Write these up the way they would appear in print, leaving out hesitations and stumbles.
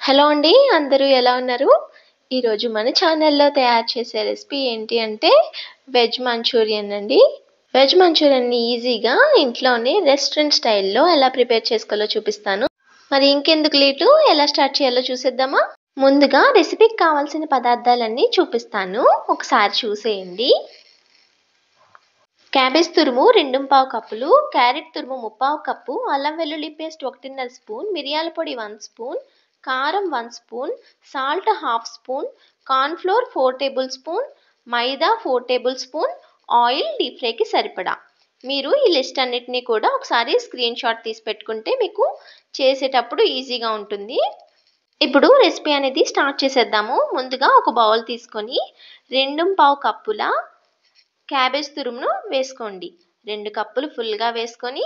Hello అండి. అందరూ ఎలా ఉన్నారు? ఈరోజు మన ఛానల్‌లో తయారు చేసే రెసిపీ ఏంటి అంటే వెజ్ మంచూరియన్ అండి. వెజ్ మంచూరియన్‌ని ఈజీగా ఇంట్లోనే రెస్టారెంట్ స్టైల్‌లో ఎలా ప్రిపేర్ చేసుకోవాలో చూపిస్తాను. మరి ఇంకెందుకు లేటు ఎలా స్టార్ట్ చేయాలో చూసేద్దామా? ముందుగా రెసిపీకి కావాల్సిన పదార్థాలన్నీ చూపిస్తాను. ఒకసారి చూసేయండి. క్యాబేజ్ తురుము 2 కప్పులు, క్యారెట్ తురుము 3/4 కప్పు, అల్లం వెల్లుల్లి పేస్ట్ 1.5 స్పూన్, మిరియాల పొడి 1 స్పూన్, కారం 1 spoon, salt 1/2 spoon, corn flour 4 tablespoon, maida 4 tablespoon, oil deep ఫ్రైకి సరిపడా. మీరు ఈ లిస్ట్ అన్నిటినీ కూడా ఒకసారి స్క్రీన్ షాట్ తీసి పెట్టుకుంటే మీకు చేసేటప్పుడు ఈజీగా ఉంటుంది. ఇప్పుడు రెసిపీ అనేది స్టార్ట్ చేసేద్దాము. ముందుగా ఒక బౌల్ తీసుకొని 2 కప్పుల క్యాబేజ్ తురుమును వేసుకోండి. 2 కప్పులు ఫుల్‌గా వేసుకొని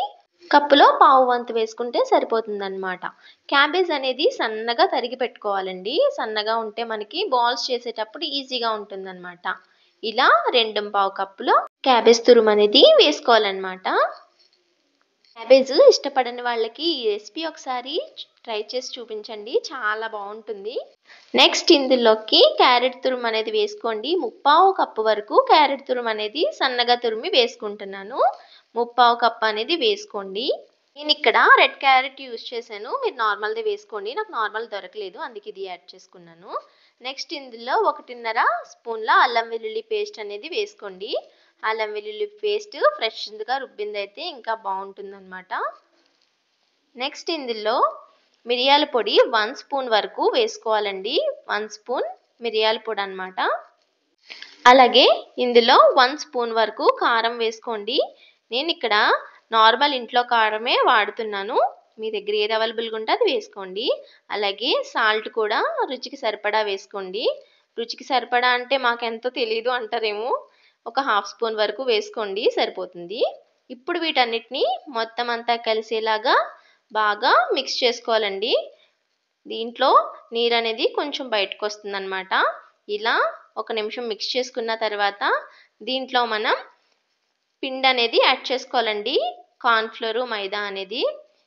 కప్పులో పావు వంతు వేసుకుంటే సరిపోతుందన్నమాట. క్యాబేజ్ అనేది సన్నగా తరిగి పెట్టుకోవాలండి. సన్నగా ఉంటే మనకి బాల్స్ చేసేటప్పుడు ఈజీగా ఉంటుందన్నమాట. ఇలా 2 కప్పులు క్యాబేజ్ తురుము అనేది వేసుకోవాలన్నమాట. క్యాబేజ్ ఇష్టపడని వాళ్ళకి ఈ రెసిపీ ఒకసారి ట్రై చేసి చూపించండి. చాలా బాగుంటుంది. నెక్స్ట్ ఇందులోకి క్యారెట్ తురుము అనేది వేసుకోండి. 3/4 కప్పు వరకు క్యారెట్ తురుము అనేది సన్నగా తురిమి వేసుకుంటున్నాను. 3/4 కప్పు అనేది వేసుకోండి. నేను ఇక్కడ రెడ్ క్యారెట్ యూజ్ చేశాను. మీరు నార్మల్ది వేసుకోండి. నాకు నార్మల్ దొరకలేదు, అందుకే ఇది యాడ్ చేసుకున్నాను. నెక్స్ట్ ఇందులో 1.5 స్పూన్ల అల్లం వెల్లుల్లి పేస్ట్ అనేది వేసుకోండి. అల్లం వెల్లుల్లి పేస్ట్ ఫ్రెష్గా రుబ్బిందైతే ఇంకా బాగుంటుందన్నమాట. నెక్స్ట్ ఇందులో మిరియాల పొడి 1 స్పూన్ వరకు వేసుకోవాలండి. 1 స్పూన్ మిరియాల పొడి అన్నమాట. అలాగే ఇందులో 1 స్పూన్ వరకు కారం వేసుకోండి. నేను ఇక్కడ నార్మల్ ఇంట్లో కారమే వాడుతున్నాను. మీ దగ్గర ఏది అవైలబుల్గా ఉంటే అది వేసుకోండి. అలాగే సాల్ట్ కూడా రుచికి సరిపడా వేసుకోండి. రుచికి సరిపడా అంటే మాకెంతో తెలీదు అంటారేమో. ఒక 1/2 స్పూన్ వరకు వేసుకోండి, సరిపోతుంది. ఇప్పుడు వీటన్నిటిని మొత్తం అంతా కలిసేలాగా బాగా మిక్స్ చేసుకోవాలండి. దీంట్లో నీరు అనేది కొంచెం బయటకు వస్తుందన్నమాట. ఇలా 1 నిమిషం మిక్స్ చేసుకున్న తర్వాత దీంట్లో మనం పిండి అనేది యాడ్ చేసుకోవాలండి. కార్న్ ఫ్లోర్, మైదా అనేది.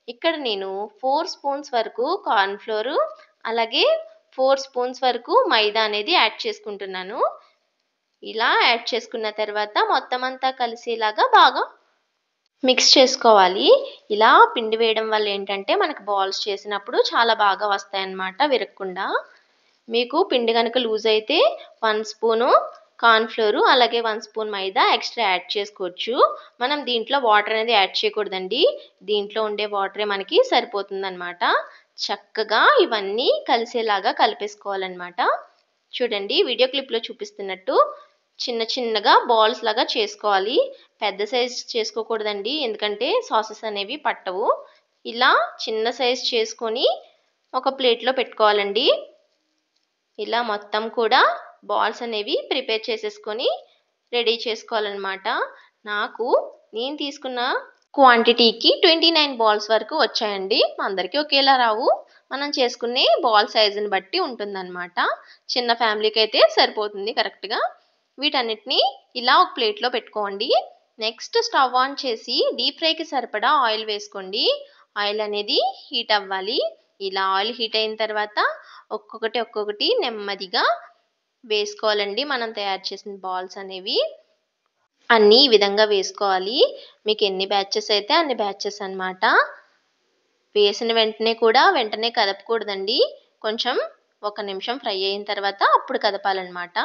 ఇక్కడ నేను 4 స్పూన్స్ వరకు కార్న్ ఫ్లోర్, అలాగే 4 స్పూన్స్ వరకు మైదా అనేది యాడ్ చేసుకుంటున్నాను. ఇలా యాడ్ చేసుకున్న తర్వాత మొత్తం అంతా కలిసేలాగా బాగా మిక్స్ చేసుకోవాలి. ఇలా పిండి వేయడం వల్ల ఏంటంటే మనకు బాల్స్ చేసినప్పుడు చాలా బాగా వస్తాయన్నమాట, విరగకుండా. మీకు పిండి కనుక లూజ్ అయితే 1 స్పూను కార్న్ ఫ్లోర్, అలాగే 1 స్పూన్ మైదా ఎక్స్ట్రా యాడ్ చేసుకోవచ్చు. మనం దీంట్లో వాటర్ అనేది యాడ్ చేయకూడదండి. దీంట్లో ఉండే వాటరే మనకి సరిపోతుందన్నమాట. చక్కగా ఇవన్నీ కలిసేలాగా కలిపేసుకోవాలన్నమాట. చూడండి వీడియో క్లిప్లో చూపిస్తున్నట్టు చిన్న చిన్నగా బాల్స్ లాగా చేసుకోవాలి. పెద్ద సైజ్ చేసుకోకూడదండి, ఎందుకంటే సాసెస్ అనేవి పట్టవు. ఇలా చిన్న సైజ్ చేసుకొని ఒక ప్లేట్లో పెట్టుకోవాలండి. ఇలా మొత్తం కూడా బాల్స్ అనేవి ప్రిపేర్ చేసేసుకొని రెడీ చేసుకోవాలన్నమాట. నేను తీసుకున్న క్వాంటిటీకి 29 బాల్స్ వరకు వచ్చాయండి. అందరికీ ఒకేలా రావు. మనం చేసుకునే బాల్ సైజుని బట్టి ఉంటుందన్నమాట. చిన్న ఫ్యామిలీకి అయితే సరిపోతుంది కరెక్ట్గా. వీటన్నిటిని ఇలా ఒక ప్లేట్లో పెట్టుకోండి. నెక్స్ట్ స్టవ్ ఆన్ చేసి డీప్ ఫ్రైకి సరిపడా ఆయిల్ వేసుకోండి. ఆయిల్ అనేది హీట్ అవ్వాలి. ఇలా ఆయిల్ హీట్ అయిన తర్వాత ఒక్కొక్కటి నెమ్మదిగా వేసుకోవాలండి. మనం తయారు చేసిన బాల్స్ అనేవి అన్నీ ఈ విధంగా వేసుకోవాలి. మీకు ఎన్ని బ్యాచెస్ అయితే అన్ని బ్యాచెస్ అన్నమాట. వేసిన వెంటనే కదపకూడదండి. కొంచెం 1 నిమిషం ఫ్రై అయిన తర్వాత అప్పుడు కదపాలన్నమాట.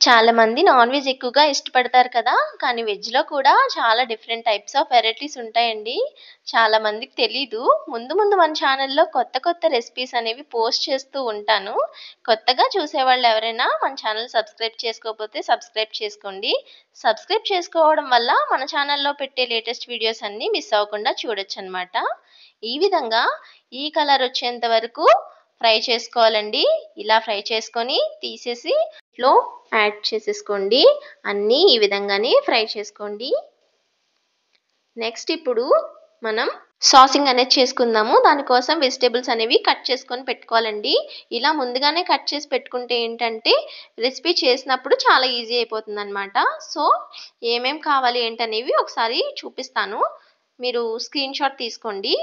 చాలా మంది నాన్ వెజ్ ఎక్కువగా ఇష్టపడతారు కదా, కానీ వెజ్లో కూడా చాలా డిఫరెంట్ టైప్స్ ఆఫ్ వెరైటీస్ ఉంటాయండి. చాలా మందికి తెలీదు. ముందు మన ఛానల్లో కొత్త రెసిపీస్ అనేవి పోస్ట్ చేస్తూ ఉంటాను. కొత్తగా చూసేవాళ్ళు ఎవరైనా మన ఛానల్ సబ్స్క్రైబ్ చేసుకోకపోతే సబ్స్క్రైబ్ చేసుకోండి. సబ్స్క్రైబ్ చేసుకోవడం వల్ల మన ఛానల్లో పెట్టే లేటెస్ట్ వీడియోస్ అన్నీ మిస్ అవ్వకుండా చూడొచ్చు అనమాట. ఈ విధంగా ఈ కలర్ వచ్చేంత వరకు ఫ్రై చేసుకోవాలండి. ఇలా ఫ్రై చేసుకొని తీసేసి లో యాడ్ చేసేసుకోండి. అన్నీ ఈ విధంగానే ఫ్రై చేసుకోండి. నెక్స్ట్ ఇప్పుడు మనం సాసింగ్ అనేది చేసుకుందాము. దానికోసం వెజిటేబుల్స్ అనేవి కట్ చేసుకొని పెట్టుకోవాలండి. ఇలా ముందుగానే కట్ చేసి పెట్టుకుంటే ఏంటంటే రెసిపీ చేసినప్పుడు చాలా ఈజీ అయిపోతుంది అనమాట. సో ఏమేం కావాలి ఏంటనేవి ఒకసారి చూపిస్తాను, మీరు స్క్రీన్ షాట్ తీసుకోండి.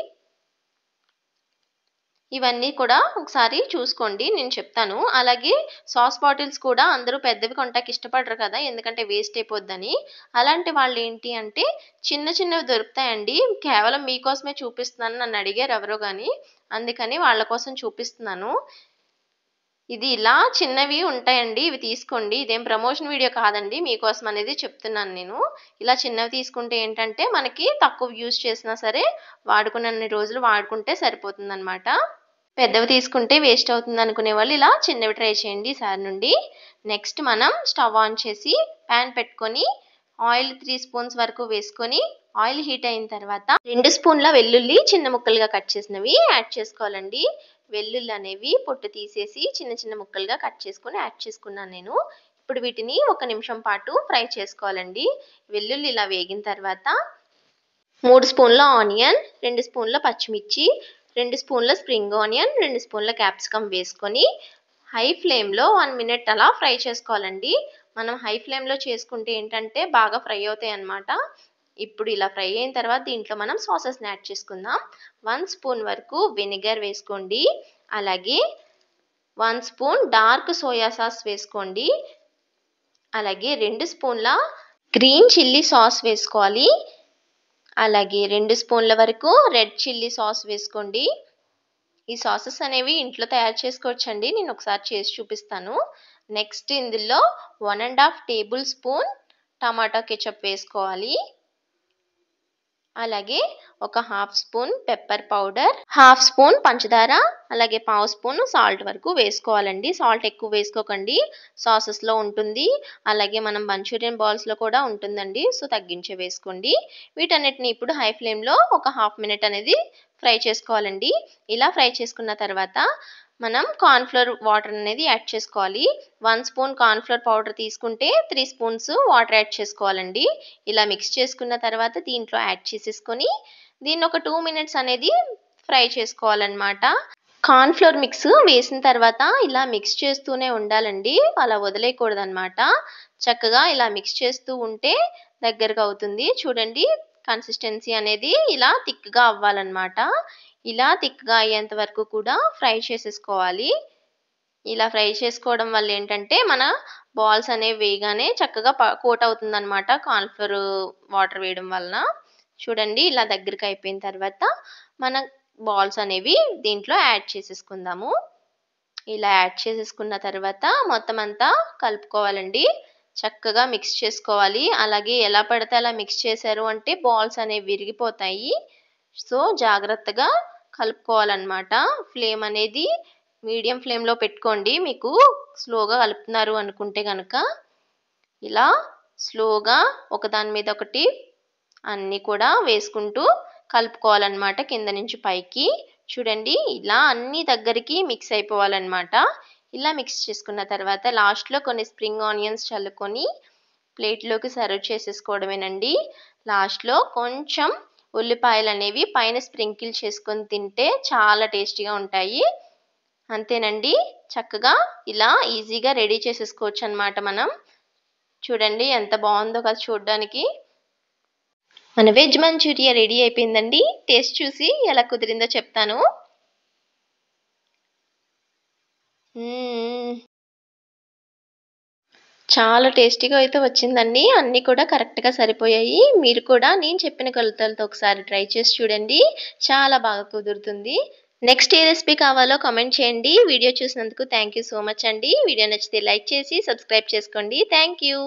ఇవన్నీ కూడా ఒకసారి చూసుకోండి, నేను చెప్తాను. అలాగే సాస్ బాటిల్స్ కూడా అందరూ పెద్దవి కొంటాకి ఇష్టపడరు కదా, ఎందుకంటే వేస్ట్ అయిపోద్దని. అలాంటి వాళ్ళు ఏంటి అంటే చిన్న చిన్నవి దొరుకుతాయండి. కేవలం మీకోసమే చూపిస్తున్నాను, నన్ను అడిగారు ఎవరో గాని, అందుకని వాళ్ళ కోసం చూపిస్తున్నాను. ఇది ఇలా చిన్నవి ఉంటాయండి, ఇవి తీసుకోండి. ఇదేం ప్రమోషన్ వీడియో కాదండి, మీకోసం అనేది చెప్తున్నాను నేను. ఇలా చిన్నవి తీసుకుంటే ఏంటంటే మనకి తక్కువ యూజ్ చేసినా సరే వాడుకున్నన్ని రోజులు వాడుకుంటే సరిపోతుందన్నమాట. పెద్దవి తీసుకుంటే వేస్ట్ అవుతుంది అనుకునే వాళ్ళు ఇలా చిన్నవి ట్రై చేయండి ఈసారి నుండి. నెక్స్ట్ మనం స్టవ్ ఆన్ చేసి ప్యాన్ పెట్టుకొని ఆయిల్ 3 స్పూన్స్ వరకు వేసుకొని ఆయిల్ హీట్ అయిన తర్వాత 2 స్పూన్ల వెల్లుల్లి చిన్న ముక్కలుగా కట్ చేసినవి యాడ్ చేసుకోవాలండి. వెల్లుల్లి అనేవి పొట్టు తీసేసి చిన్న చిన్న ముక్కలుగా కట్ చేసుకొని యాడ్ చేసుకున్నాను నేను. ఇప్పుడు వీటిని 1 నిమిషం పాటు ఫ్రై చేసుకోవాలండి. వెల్లుల్లి ఇలా వేగిన తర్వాత 3 స్పూన్ల ఆనియన్, 2 స్పూన్ల పచ్చిమిర్చి, 2 స్పూన్ల స్ప్రింగ్ ఆనియన్, 2 స్పూన్ల క్యాప్సికమ్ వేసుకొని హై ఫ్లేమ్లో 1 మినిట్ అలా ఫ్రై చేసుకోవాలండి. మనం హై ఫ్లేమ్లో చేసుకుంటే ఏంటంటే బాగా ఫ్రై అవుతాయి అన్నమాట. ఇప్పుడు ఇలా ఫ్రై అయిన తర్వాత దీంట్లో మనం సాసెస్ని యాడ్ చేసుకుందాం. 1 స్పూన్ వరకు వెనిగర్ వేసుకోండి. అలాగే 1 స్పూన్ డార్క్ సోయా సాస్ వేసుకోండి. అలాగే 2 స్పూన్ల గ్రీన్ చిల్లీ సాస్ వేసుకోవాలి. అలాగే 2 స్పూన్ల వరకు రెడ్ చిల్లీ సాస్ వేసుకోండి. ఈ సాసెస్ అనేవి ఇంట్లో తయారు చేసుకోవచ్చండి, నేను ఒకసారి చేసి చూపిస్తాను. నెక్స్ట్ ఇందులో 1½ టేబుల్ స్పూన్ టమాటా కెచప్ వేసుకోవాలి. అలాగే ఒక half spoon pepper powder, half spoon పంచదార, అలాగే పావు స్పూన్ సాల్ట్ వరకు వేసుకోవాలండి. సాల్ట్ ఎక్కువ వేసుకోకండి, సాసెస్లో ఉంటుంది. అలాగే మనం మంచూరియన్ బాల్స్లో కూడా ఉంటుందండి, సో తగ్గించే వేసుకోండి. వీటన్నిటిని ఇప్పుడు హై ఫ్లేమ్లో ఒక హాఫ్ మినిట్ అనేది ఫ్రై చేసుకోవాలండి. ఇలా ఫ్రై చేసుకున్న తర్వాత మనం కార్న్‌ఫ్లోర్ వాటర్ అనేది యాడ్ చేసుకోవాలి. 1 స్పూన్ కార్న్‌ఫ్లోర్ పౌడర్ తీసుకుంటే 3 స్పూన్స్ వాటర్ యాడ్ చేసుకోవాలండి. ఇలా మిక్స్ చేసుకున్న తర్వాత దీంట్లో యాడ్ చేసేసుకొని దీన్ని ఒక 2 మినిట్స్ అనేది ఫ్రై చేసుకోవాలన్నమాట. కార్న్‌ఫ్లోర్ మిక్స్ వేసిన తర్వాత ఇలా మిక్స్ చేస్తూనే ఉండాలండి, అలా వదిలేయకూడదన్నమాట. చక్కగా ఇలా మిక్స్ చేస్తూ ఉంటే దగ్గరగా అవుతుంది. చూడండి, కన్సిస్టెన్సీ అనేది ఇలా థిక్‌గా అవ్వాలన్నమాట. ఇలా థిక్‌గా అయ్యేంత వరకు కూడా ఫ్రై చేసేసుకోవాలి. ఇలా ఫ్రై చేసుకోవడం వల్ల ఏంటంటే మన బాల్స్ అనేవి వేయగానే చక్కగా కోట్ అవుతుందన్నమాట కార్న్‌ఫ్లోర్ వాటర్ వేయడం వలన. చూడండి, ఇలా దగ్గరికి అయిపోయిన తర్వాత మన బాల్స్ అనేవి దీంట్లో యాడ్ చేసేసుకుందాము. ఇలా యాడ్ చేసేసుకున్న తర్వాత మొత్తం అంతా కలుపుకోవాలండి. చక్కగా మిక్స్ చేసుకోవాలి. అలాగే ఎలా పడితే అలా మిక్స్ చేశారు అంటే బాల్స్ అనేవి విరిగిపోతాయి. సో జాగ్రత్తగా కలుపుకోవాలన్నమాట. ఫ్లేమ్ అనేది మీడియం ఫ్లేమ్లో పెట్టుకోండి, మీకు స్లోగా కలుపుతున్నారు అనుకుంటే కనుక. ఇలా స్లోగా ఒకదాని మీద ఒకటి అన్నీ కూడా వేసుకుంటూ కలుపుకోవాలన్నమాట కింద నుంచి పైకి. చూడండి, ఇలా అన్ని దగ్గరికి మిక్స్ అయిపోవాలన్నమాట. ఇలా మిక్స్ చేసుకున్న తర్వాత లాస్ట్లో కొన్ని స్ప్రింగ్ ఆనియన్స్ చల్లుకొని ప్లేట్లోకి సర్వ్ చేసేసుకోవడమేనండి. లాస్ట్లో కొంచెం ఉల్లిపాయలు అనేవి పైన స్ప్రింకిల్ చేసుకొని తింటే చాలా టేస్టీగా ఉంటాయి. అంతేనండి, చక్కగా ఇలా ఈజీగా రెడీ చేసేసుకోవచ్చు అన్నమాట మనం. చూడండి ఎంత బాగుందో కదా చూడడానికి. మన వెజ్ మంచూరియా రెడీ అయిపోయిందండి. టేస్ట్ చూసి ఎలా కుదిరిందో చెప్తాను. చాలా టేస్టీగా అయితే వచ్చిందండి. అన్నీ కూడా కరెక్ట్‌గా సరిపోయాయి. మీరు కూడా నేను చెప్పిన కొలతలతో ఒకసారి ట్రై చేసి చూడండి, చాలా బాగా కుదురుతుంది. నెక్స్ట్ ఏ రెసిపీ కావాలో కామెంట్ చేయండి. వీడియో చూసినందుకు థ్యాంక్ యూ సో మచ్ అండి. వీడియో నచ్చితే లైక్ చేసి సబ్స్క్రైబ్ చేసుకోండి. Thank you.